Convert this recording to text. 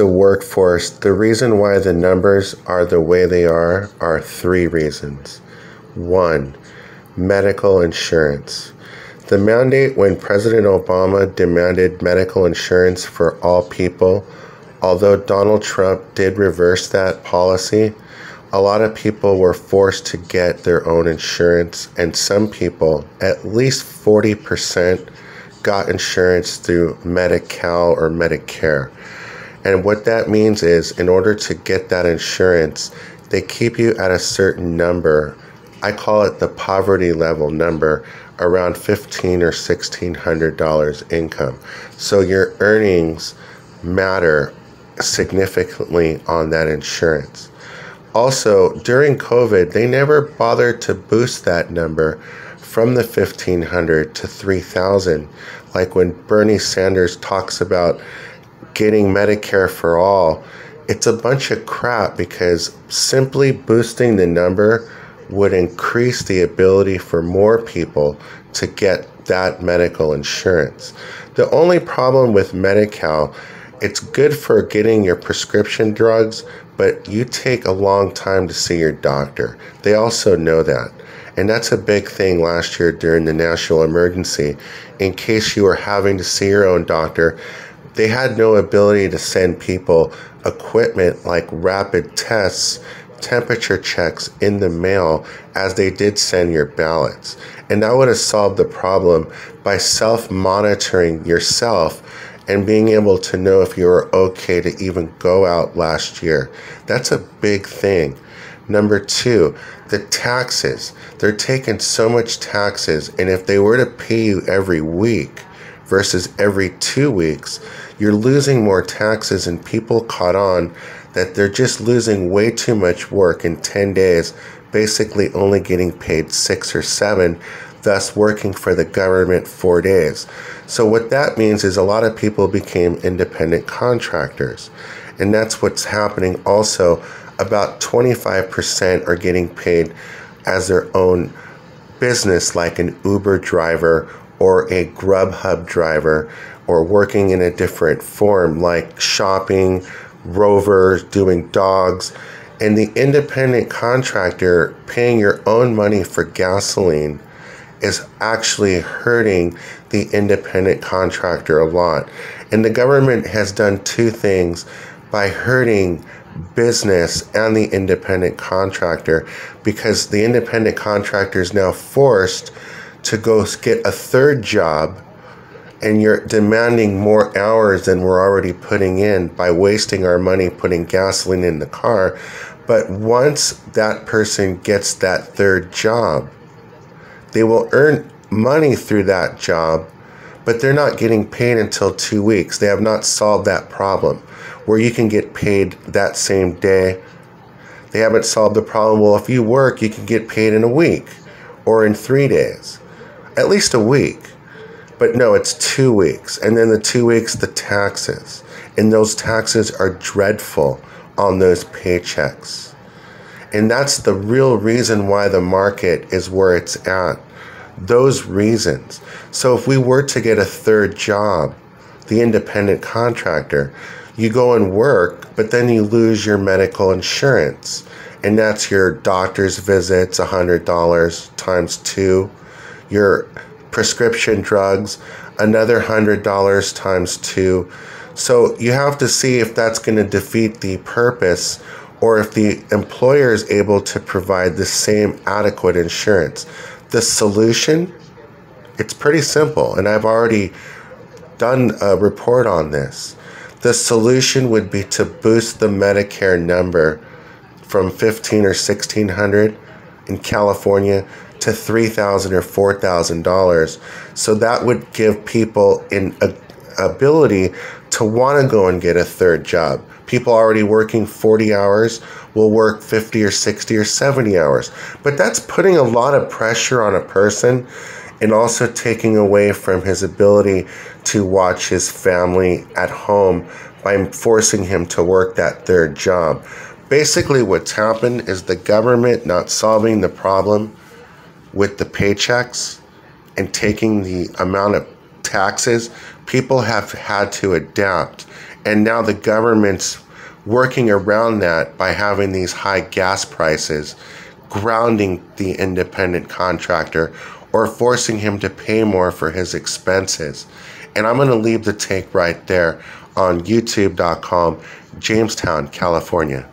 the workforce, the reason why the numbers are the way they are three reasons. One, medical insurance. The mandate when President Obama demanded medical insurance for all people, although Donald Trump did reverse that policy, a lot of people were forced to get their own insurance, and some people, at least 40%, got insurance through Medi-Cal or Medicare. And what that means is, in order to get that insurance, they keep you at a certain number. I call it the poverty level number, around $1,500 or $1,600 income. So your earnings matter significantly on that insurance. Also, during COVID, they never bothered to boost that number from the $1,500 to $3,000. Like when Bernie Sanders talks about getting Medicare for all, it's a bunch of crap, because simply boosting the number would increase the ability for more people to get that medical insurance. The only problem with Medi-Cal, it's good for getting your prescription drugs, but you take a long time to see your doctor. They also know that. And that's a big thing last year during the national emergency. In case you were having to see your own doctor, they had no ability to send people equipment like rapid tests, temperature checks in the mail, as they did send your ballots. And that would have solved the problem by self-monitoring yourself and being able to know if you were okay to even go out last year. That's a big thing. Number two, the taxes. They're taking so much taxes, and if they were to pay you every week versus every 2 weeks, you're losing more taxes, and people caught on that they're just losing way too much work in 10 days, basically only getting paid 6 or 7, thus working for the government 4 days. So what that means is a lot of people became independent contractors. And that's what's happening also. About 25% are getting paid as their own business, like an Uber driver or a Grubhub driver, or working in a different form like shopping, rovers, doing dogs. And the independent contractor paying your own money for gasoline is actually hurting the independent contractor a lot. And the government has done two things by hurting business and the independent contractor, because the independent contractor is now forced to go get a third job, and you're demanding more hours than we're already putting in by wasting our money putting gasoline in the car. But once that person gets that third job, they will earn money through that job, but they're not getting paid until 2 weeks. They have not solved that problem where you can get paid that same day. They haven't solved the problem. Well, if you work, you can get paid in a week or in 3 days, at least a week. But no, it's 2 weeks. And then the 2 weeks, the taxes. And those taxes are dreadful on those paychecks. And that's the real reason why the market is where it's at. Those reasons. So if we were to get a third job, the independent contractor, you go and work, but then you lose your medical insurance. And that's your doctor's visits, $100 times 2. Your prescription drugs, another $100 times 2. So you have to see if that's going to defeat the purpose, or if the employer is able to provide the same adequate insurance. The solution, it's pretty simple, and I've already done a report on this. The solution would be to boost the Medicare number from $1,500 or $1,600 in California to $3,000 or $4,000. So that would give people an ability to want to go and get a third job. People already working 40 hours will work 50 or 60 or 70 hours. But that's putting a lot of pressure on a person, and also taking away from his ability to watch his family at home by forcing him to work that third job. Basically, what's happened is the government not solving the problem with the paychecks and taking the amount of taxes. People have had to adapt And now the government's working around that by having these high gas prices, grounding the independent contractor or forcing him to pay more for his expenses. And I'm going to leave the take right there on youtube.com, Jamestown, California.